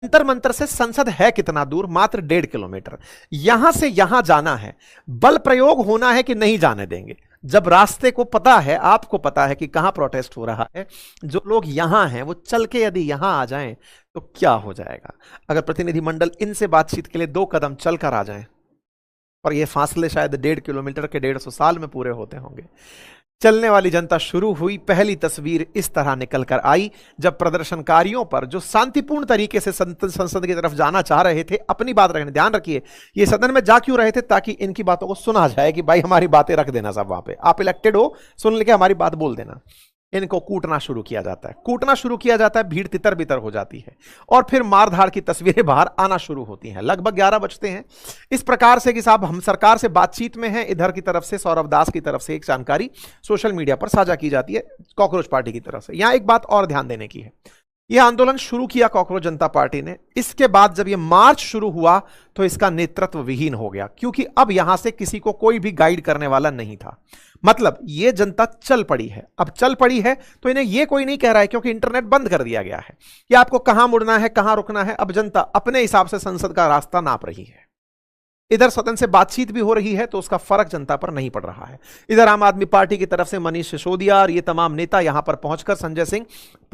जंतर मंतर से संसद है कितना दूर? मात्र 1.5 किलोमीटर। यहां से यहां जाना है, बल प्रयोग होना है कि नहीं जाने देंगे। जब रास्ते को पता है, आपको पता है कि कहां प्रोटेस्ट हो रहा है, जो लोग यहां हैं वो चल के यदि यहां आ जाएं तो क्या हो जाएगा? अगर प्रतिनिधिमंडल इनसे बातचीत के लिए 2 कदम चलकर आ जाएं, और ये फासले शायद 1.5 किलोमीटर के 150 साल में पूरे होते होंगे। चलने वाली जनता शुरू हुई। पहली तस्वीर इस तरह निकल कर आई जब प्रदर्शनकारियों पर, जो शांतिपूर्ण तरीके से संसद की तरफ जाना चाह रहे थे, अपनी बात रखने, ध्यान रखिए ये सदन में जा क्यों रहे थे? ताकि इनकी बातों को सुना जाए कि भाई हमारी बातें रख देना सब वहां पे, आप इलेक्टेड हो, सुन लेके हमारी बात बोल देना। इनको कूटना शुरू किया जाता है, कूटना शुरू किया जाता है, भीड़ तितर बितर हो जाती है और फिर मारधाड़ की तस्वीरें बाहर आना शुरू होती हैं। लगभग 11 बजते हैं। इस प्रकार से कि साहब हम सरकार से बातचीत में हैं। इधर की तरफ से सौरभ दास की तरफ से एक जानकारी सोशल मीडिया पर साझा की जाती है कॉकरोच पार्टी की तरफ से। यहां एक बात और ध्यान देने की है, यह आंदोलन शुरू किया कॉकरोच जनता पार्टी ने। इसके बाद जब यह मार्च शुरू हुआ तो इसका नेतृत्व विहीन हो गया, क्योंकि अब यहां से किसी को कोई भी गाइड करने वाला नहीं था। मतलब यह जनता चल पड़ी है। अब चल पड़ी है तो इन्हें यह कोई नहीं कह रहा है, क्योंकि इंटरनेट बंद कर दिया गया है, कि आपको कहां मुड़ना है, कहां रुकना है। अब जनता अपने हिसाब से संसद का रास्ता नाप रही है। इधर सदन से बातचीत भी हो रही है तो उसका फर्क जनता पर नहीं पड़ रहा है। इधर आम आदमी पार्टी की तरफ से मनीष सिसोदिया और ये तमाम नेता यहां पर पहुंचकर संजय सिंह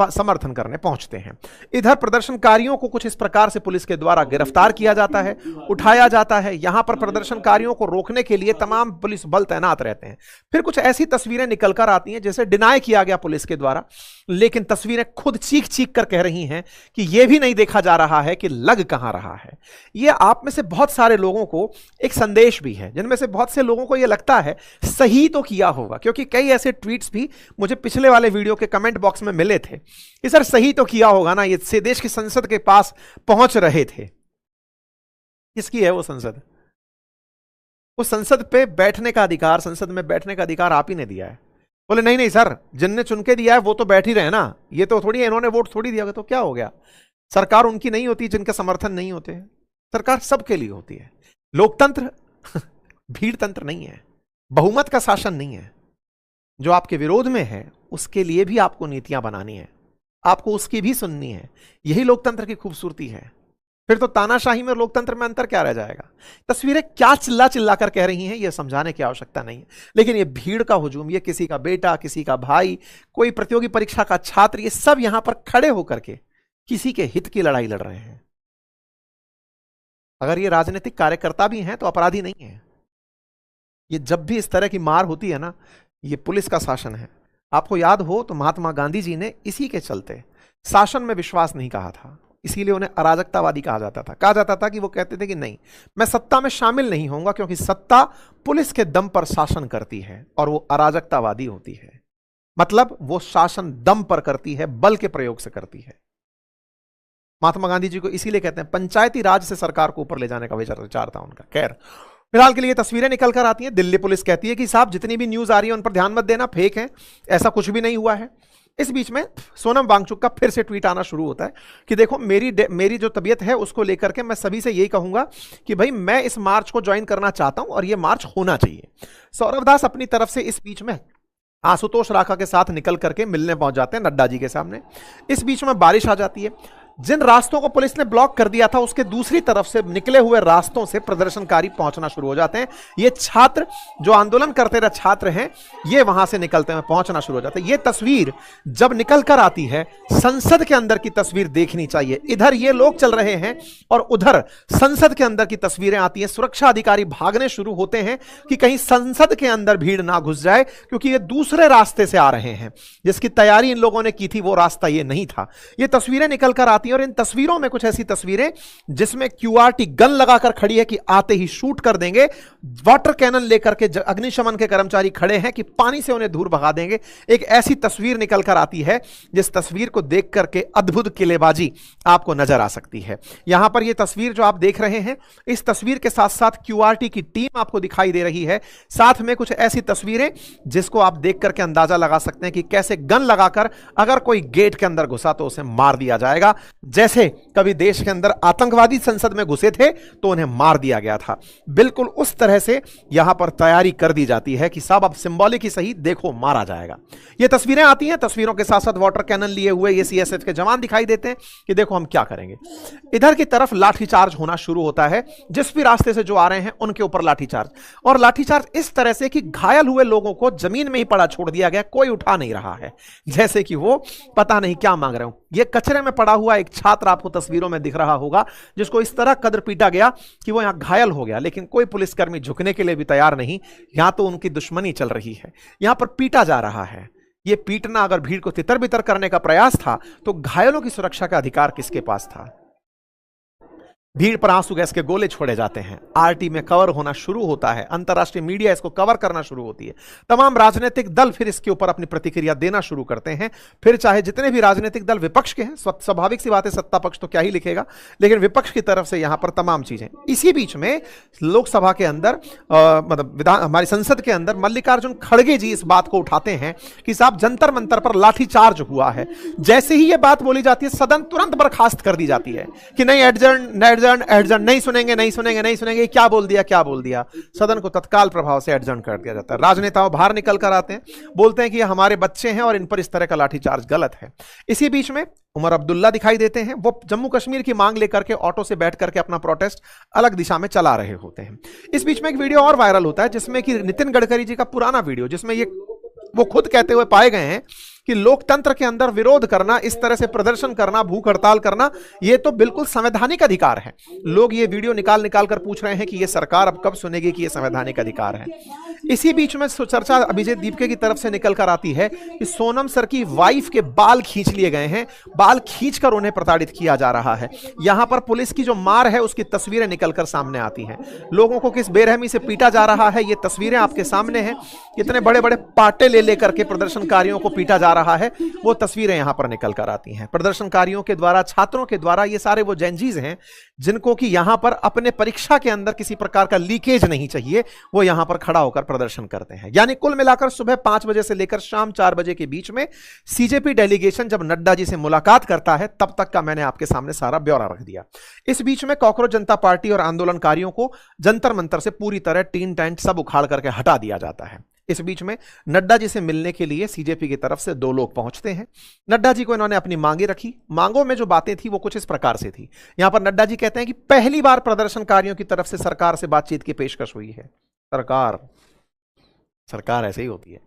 समर्थन करने पहुंचते हैं। इधर प्रदर्शनकारियों को कुछ इस प्रकार से पुलिस के द्वारा गिरफ्तार किया जाता है, उठाया जाता है। यहां पर प्रदर्शनकारियों को रोकने के लिए तमाम पुलिस बल तैनात रहते हैं। फिर कुछ ऐसी तस्वीरें निकलकर आती हैं जैसे डिनाई किया गया पुलिस के द्वारा, लेकिन तस्वीरें खुद चीख चीख कर कह रही हैं कि यह भी नहीं देखा जा रहा है कि लग कहां रहा है। यह आप में से बहुत सारे लोगों को एक संदेश भी है, जिनमें से बहुत से लोगों को यह लगता है सही तो किया होगा, क्योंकि कई ऐसे ट्वीट्स भी मुझे पिछले वाले वीडियो के कमेंट बॉक्स में मिले थे कि सर सही तो किया होगा ना, ये से देश की संसद के पास पहुंच रहे थे। किसकी है वो संसद? उस संसद पे बैठने का अधिकार, संसद में बैठने का अधिकार आप ही ने दिया है। बोले नहीं नहीं सर, जिनने चुन के दिया है वो तो बैठ ही रहे ना, ये तो थोड़ी इन्होंने वोट थोड़ी दिया, तो क्या हो गया? सरकार उनकी नहीं होती जिनके समर्थन नहीं होते। सरकार सबके लिए होती है। लोकतंत्र भीड़ तंत्र नहीं है, बहुमत का शासन नहीं है। जो आपके विरोध में है उसके लिए भी आपको नीतियां बनानी है, आपको उसकी भी सुननी है। यही लोकतंत्र की खूबसूरती है। फिर तो तानाशाही में लोकतंत्र में अंतर क्या रह जाएगा? तस्वीरें क्या चिल्ला चिल्ला कर कह रही हैं यह समझाने की आवश्यकता नहीं है, लेकिन यह भीड़ का हुजूम, यह किसी का बेटा, किसी का भाई, कोई प्रतियोगी परीक्षा का छात्र, ये सब यहां पर खड़े होकर के किसी के हित की लड़ाई लड़ रहे हैं। अगर ये राजनीतिक कार्यकर्ता भी हैं तो अपराधी नहीं है। ये जब भी इस तरह की मार होती है ना, ये पुलिस का शासन है। आपको याद हो तो महात्मा गांधी जी ने इसी के चलते शासन में विश्वास नहीं कहा था, इसीलिए उन्हें अराजकतावादी कहा जाता था। कहा जाता था कि वो कहते थे कि नहीं, मैं सत्ता में शामिल नहीं होऊंगा, क्योंकि सत्ता पुलिस के दम पर शासन करती है और वो अराजकतावादी होती है। मतलब वो शासन दम पर करती है, बल के प्रयोग से करती है। महात्मा गांधी जी को इसीलिए कहते हैं पंचायती राज से सरकार को ऊपर ले जाने का विचार था उनका। खैर, फिलहाल के लिए तस्वीरें निकल कर आती हैं। दिल्ली पुलिस कहती है कि साहब जितनी भी न्यूज आ रही है उन पर ध्यान मत देना, फेक है, ऐसा कुछ भी नहीं हुआ है। इस बीच में सोनम वांगचुक का फिर से ट्वीट आना शुरू होता है कि देखो मेरी जो तबीयत है उसको लेकर के मैं सभी से यही कहूंगा कि भाई मैं इस मार्च को ज्वाइन करना चाहता हूं और यह मार्च होना चाहिए। सौरभ दास अपनी तरफ से इस बीच में आशुतोष राखा के साथ निकल करके मिलने पहुंच जाते हैं नड्डा जी के सामने। इस बीच में बारिश आ जाती है। जिन रास्तों को पुलिस ने ब्लॉक कर दिया था उसके दूसरी तरफ से निकले हुए रास्तों से प्रदर्शनकारी पहुंचना शुरू हो जाते हैं। ये छात्र जो आंदोलन करते रहे छात्र हैं, ये वहां से निकलते हैं, पहुंचना शुरू हो जाते हैं। ये तस्वीर जब निकल कर आती है, संसद के अंदर की तस्वीर देखनी चाहिए। इधर ये लोग चल रहे हैं और उधर संसद के अंदर की तस्वीरें आती हैं। सुरक्षा अधिकारी भागने शुरू होते हैं कि कहीं संसद के अंदर भीड़ ना घुस जाए, क्योंकि ये दूसरे रास्ते से आ रहे हैं। जिसकी तैयारी इन लोगों ने की थी वो रास्ता ये नहीं था। ये तस्वीरें निकल कर आती और इन तस्वीरों में कुछ ऐसी तस्वीरें जिसमें क्यूआरटी गन लगाकर खड़ी है कि आते ही शूट कर देंगे। वाटर कैनन लेकर के अग्निशमन के कर्मचारी खड़े हैं कि पानी से उन्हें दूर भगा देंगे। एक ऐसी तस्वीर निकल कर आती है जिस तस्वीर को देख करके अद्भुत किलेबाजी आपको नजर आ सकती है। यहां पर यह तस्वीर जो आप देख रहे हैं, इस तस्वीर के साथ साथ क्यूआरटी की टीम आपको दिखाई दे रही है। साथ में कुछ ऐसी तस्वीरें जिसको आप देख करके अंदाजा लगा सकते हैं कि कैसे गन लगाकर अगर कोई गेट के अंदर घुसा तो उसे मार दिया जाएगा। जैसे कभी देश के अंदर आतंकवादी संसद में घुसे थे तो उन्हें मार दिया गया था, बिल्कुल उस तरह से यहां पर तैयारी कर दी जाती है कि साहब अब सिंबॉलिक ही सही, देखो मारा जाएगा। ये तस्वीरें आती हैं, तस्वीरों के साथ साथ वाटर कैनन लिए हुए ये सीएसएफ के जवान दिखाई देते हैं कि देखो हम क्या करेंगे। इधर की तरफ लाठीचार्ज होना शुरू होता है, जिस भी रास्ते से जो आ रहे हैं उनके ऊपर लाठीचार्ज, और लाठीचार्ज इस तरह से कि घायल हुए लोगों को जमीन में ही पड़ा छोड़ दिया गया, कोई उठा नहीं रहा है, जैसे कि वो पता नहीं क्या मांग रहे हो। ये कचरे में पड़ा हुआ एक छात्र आपको तस्वीरों में दिख रहा होगा, जिसको इस तरह कदर पीटा गया कि वो यहां घायल हो गया, लेकिन कोई पुलिसकर्मी झुकने के लिए भी तैयार नहीं। यहां तो उनकी दुश्मनी चल रही है, यहां पर पीटा जा रहा है। ये पीटना अगर भीड़ को तितर बितर करने का प्रयास था तो घायलों की सुरक्षा का अधिकार किसके पास था? भीड़ पर आंसू गैस के गोले छोड़े जाते हैं, आरटी में कवर होना शुरू होता है, अंतर्राष्ट्रीय मीडिया इसको कवर करना शुरू होती है, तमाम राजनीतिक दल फिर इसके ऊपर अपनी प्रतिक्रिया देना शुरू करते हैं। फिर चाहे जितने भी राजनीतिक दल विपक्ष के हैं, स्वाभाविक सी बात है सत्ता पक्ष तो क्या ही लिखेगा, लेकिन विपक्ष की तरफ से यहां पर तमाम चीजें। इसी बीच में लोकसभा के अंदर मतलब हमारी संसद के अंदर मल्लिकार्जुन खड़गे जी इस बात को उठाते हैं कि साहब जंतर मंतर पर लाठीचार्ज हुआ है। जैसे ही यह बात बोली जाती है, सदन तुरंत बर्खास्त कर दी जाती है कि नहीं एडजर्न नहीं सुनेंगे, नहीं सुनेंगे, नहीं सुनेंगे, क्या बोल दिया, क्या बोल दिया। सदन को तत्काल प्रभाव से एडजर्न कर दिया जाता है। राजनेताओं बाहर निकल कर आते हैं, बोलते हैं कि ये हमारे बच्चे हैं और इन पर इस तरह का लाठीचार्ज गलत है। इसी बीच में उमर अब्दुल्ला दिखाई देते हैं, वो जम्मू कश्मीर की मांग लेकर के ऑटो से बैठ करके अपना प्रोटेस्ट अलग दिशा में चला रहे होते हैं। इस बीच में एक वीडियो और वायरल होता है, जिसमें कि नितिन गडकरी जी का पुराना वीडियो, जिसमें ये वो खुद कहते हुए पाए गए हैं कि लोकतंत्र के अंदर विरोध करना, इस तरह से प्रदर्शन करना, भूख हड़ताल करना, यह तो बिल्कुल संवैधानिक अधिकार है। लोग ये वीडियो निकाल निकाल कर पूछ रहे हैं कि यह सरकार अब कब सुनेगी कि यह संवैधानिक अधिकार है। इसी बीच में चर्चा अभिजीत दीपके की तरफ से निकल कर आती है कि सोनम सर की वाइफ के बाल खींच लिए गए हैं, बाल खींचकर उन्हें प्रताड़ित किया जा रहा है। यहां पर पुलिस की जो मार है उसकी तस्वीरें निकलकर सामने आती हैं, लोगों को किस बेरहमी से पीटा जा रहा है, ये तस्वीरें आपके सामने हैं। इतने बड़े बड़े पाटे ले लेकर के प्रदर्शनकारियों को पीटा जा रहा है, वो तस्वीरें यहां पर निकल कर आती हैं। प्रदर्शनकारियों के द्वारा, छात्रों के द्वारा, ये सारे वो जेनजीज हैं जिनको कि यहां पर अपने परीक्षा के अंदर किसी प्रकार का लीकेज नहीं चाहिए, वो यहां पर खड़ा होकर प्रदर्शन करते हैं। यानी कुल मिलाकर सुबह 5 बजे से लेकर शाम 4 बजे के बीच में सीजेपी डेलीगेशन जब नड्डा जी से मुलाकात करता है, तब तक का मैंने आपके सामने सारा ब्यौरा रख दिया। इस बीच में कॉकरोच जनता पार्टी और आंदोलनकारियों को जंतर मंतर से पूरी तरह टीन टेंट सब उखाड़ करके हटा दिया जाता है। इस बीच में नड्डा जी से मिलने के लिए सीजेपी की तरफ से 2 लोग पहुंचते हैं। नड्डा जी को इन्होंने अपनी मांगे रखी। मांगों में जो बातें थी वो कुछ इस प्रकार से थी। यहां पर नड्डा जी कहते हैं कि पहली बार प्रदर्शनकारियों की तरफ से सरकार से बातचीत की पेशकश हुई है। सरकार ऐसे ही होती है।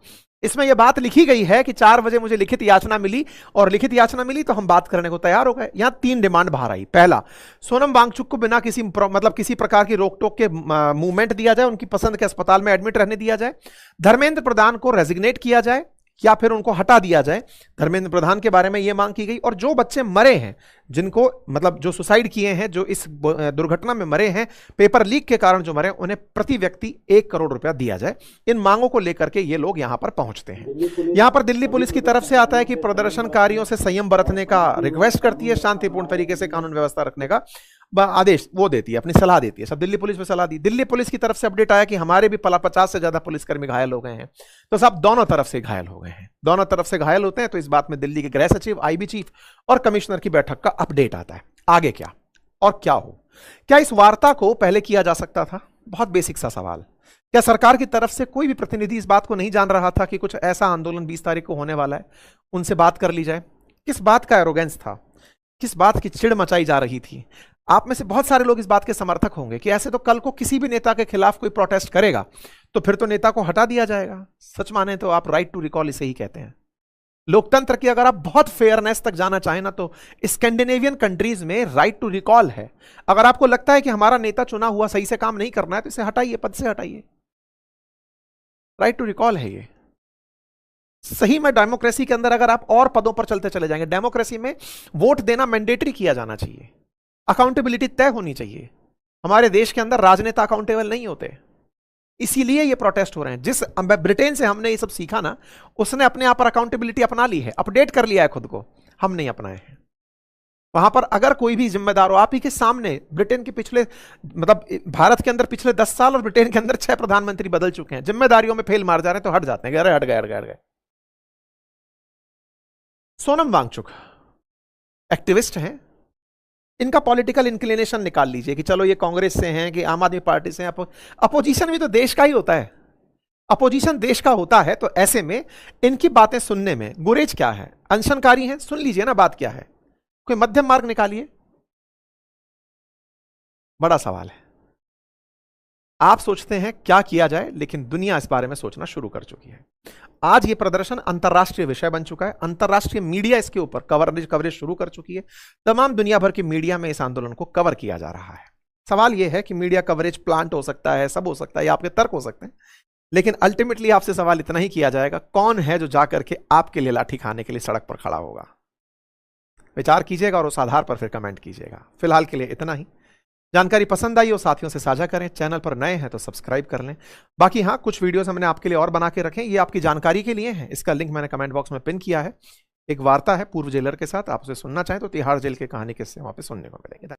इसमें यह बात लिखी गई है कि 4 बजे मुझे लिखित याचना मिली, और लिखित याचना मिली तो हम बात करने को तैयार हो गए। यहां 3 डिमांड बाहर आई। पहला, सोनम वांगचुक को बिना किसी प्रकार की रोक टोक के मूवमेंट दिया जाए, उनकी पसंद के अस्पताल में एडमिट रहने दिया जाए। धर्मेंद्र प्रधान को रेजिग्नेट किया जाए या फिर उनको हटा दिया जाए। धर्मेंद्र प्रधान के बारे में यह मांग की गई। और जो बच्चे मरे हैं, जिनको जो सुसाइड किए हैं, जो इस दुर्घटना में मरे हैं, पेपर लीक के कारण जो मरे, उन्हें प्रति व्यक्ति 1 करोड़ रुपया दिया जाए। इन मांगों को लेकर के ये लोग यहां पर पहुंचते हैं। यहां पर दिल्ली पुलिस की तरफ से आता है कि प्रदर्शनकारियों से संयम बरतने का रिक्वेस्ट करती है, शांतिपूर्ण तरीके से कानून व्यवस्था रखने का आदेश वो देती है, अपनी सलाह देती है। सब दिल्ली पुलिस में सलाह दी। दिल्ली पुलिस की तरफ से अपडेट आया कि हमारे भी 50 से ज्यादा पुलिसकर्मी घायल हो गए हैं। तो सब दोनों तरफ से घायल हो गए हैं, दोनों तरफ से घायल होते हैं। तो इस बात में दिल्ली के गृह सचिव, आईबी चीफ और कमिश्नर की बैठक का अपडेट आता है। आगे क्या और क्या हो? क्या इस वार्ता को पहले किया जा सकता था? बहुत बेसिक सा सवाल। क्या सरकार की तरफ से कोई भी प्रतिनिधि इस बात को नहीं जान रहा था कि कुछ ऐसा आंदोलन 20 तारीख को होने वाला है, उनसे बात कर ली जाए? किस बात का एरोगेंस था, किस बात की चिढ़ मचाई जा रही थी? आप में से बहुत सारे लोग इस बात के समर्थक होंगे कि ऐसे तो कल को किसी भी नेता के खिलाफ कोई प्रोटेस्ट करेगा तो फिर तो नेता को हटा दिया जाएगा। सच माने तो आप राइट टू रिकॉल इसे ही कहते हैं। लोकतंत्र की अगर आप बहुत फेयरनेस तक जाना चाहें ना, तो स्कैंडिनेवियन कंट्रीज में राइट टू रिकॉल है। अगर आपको लगता है कि हमारा नेता चुना हुआ सही से काम नहीं करना है, तो इसे हटाइए, पद से हटाइए। राइट टू रिकॉल है ये। सही में डेमोक्रेसी के अंदर अगर आप और पदों पर चलते चले जाएंगे, डेमोक्रेसी में वोट देना मैंडेटरी किया जाना चाहिए, अकाउंटेबिलिटी तय होनी चाहिए। हमारे देश के अंदर राजनेता अकाउंटेबल नहीं होते, इसीलिए ये प्रोटेस्ट हो रहे हैं। जिस ब्रिटेन से हमने ये सब सीखा ना, उसने अपने आप पर अकाउंटेबिलिटी अपना ली है, अपडेट कर लिया है खुद को, हम नहीं अपनाए हैं। वहां पर अगर कोई भी जिम्मेदार हो, आप ही के सामने ब्रिटेन के पिछले भारत के अंदर पिछले 10 साल और ब्रिटेन के अंदर 6 प्रधानमंत्री बदल चुके हैं, जिम्मेदारियों में फेल मार जा रहे हैं तो हट जाते हैं, अरे हट गए। सोनम वांगचुक एक्टिविस्ट हैं, इनका पॉलिटिकल इंक्लिनेशन निकाल लीजिए कि चलो ये कांग्रेस से हैं कि आम आदमी पार्टी से हैं। अपोजिशन भी तो देश का ही होता है, अपोजिशन देश का होता है, तो ऐसे में इनकी बातें सुनने में गुरेज क्या है? अनशनकारी हैं, सुन लीजिए ना बात क्या है, कोई मध्यम मार्ग निकालिए। बड़ा सवाल है। आप सोचते हैं क्या किया जाए, लेकिन दुनिया इस बारे में सोचना शुरू कर चुकी है। आज ये प्रदर्शन अंतरराष्ट्रीय विषय बन चुका है, अंतरराष्ट्रीय मीडिया इसके ऊपर कवरेज शुरू कर चुकी है। तमाम दुनिया भर की मीडिया में इस आंदोलन को कवर किया जा रहा है। सवाल यह है कि मीडिया कवरेज प्लांट हो सकता है, सब हो सकता है, आपके तर्क हो सकते हैं, लेकिन अल्टीमेटली आपसे सवाल इतना ही किया जाएगा, कौन है जो जाकर के आपके लिए लाठी खाने के लिए सड़क पर खड़ा होगा? विचार कीजिएगा और उस आधार पर फिर कमेंट कीजिएगा। फिलहाल के लिए इतना ही। जानकारी पसंद आई हो साथियों से साझा करें, चैनल पर नए हैं तो सब्सक्राइब कर लें। बाकी हाँ, कुछ वीडियोस हमने आपके लिए और बना के रखे, ये आपकी जानकारी के लिए हैं। इसका लिंक मैंने कमेंट बॉक्स में पिन किया है। एक वार्ता है पूर्व जेलर के साथ, आप उसे सुनना चाहें तो तिहाड़ जेल के कहानी किस्से वहां पे सुनने को मिलेंगे।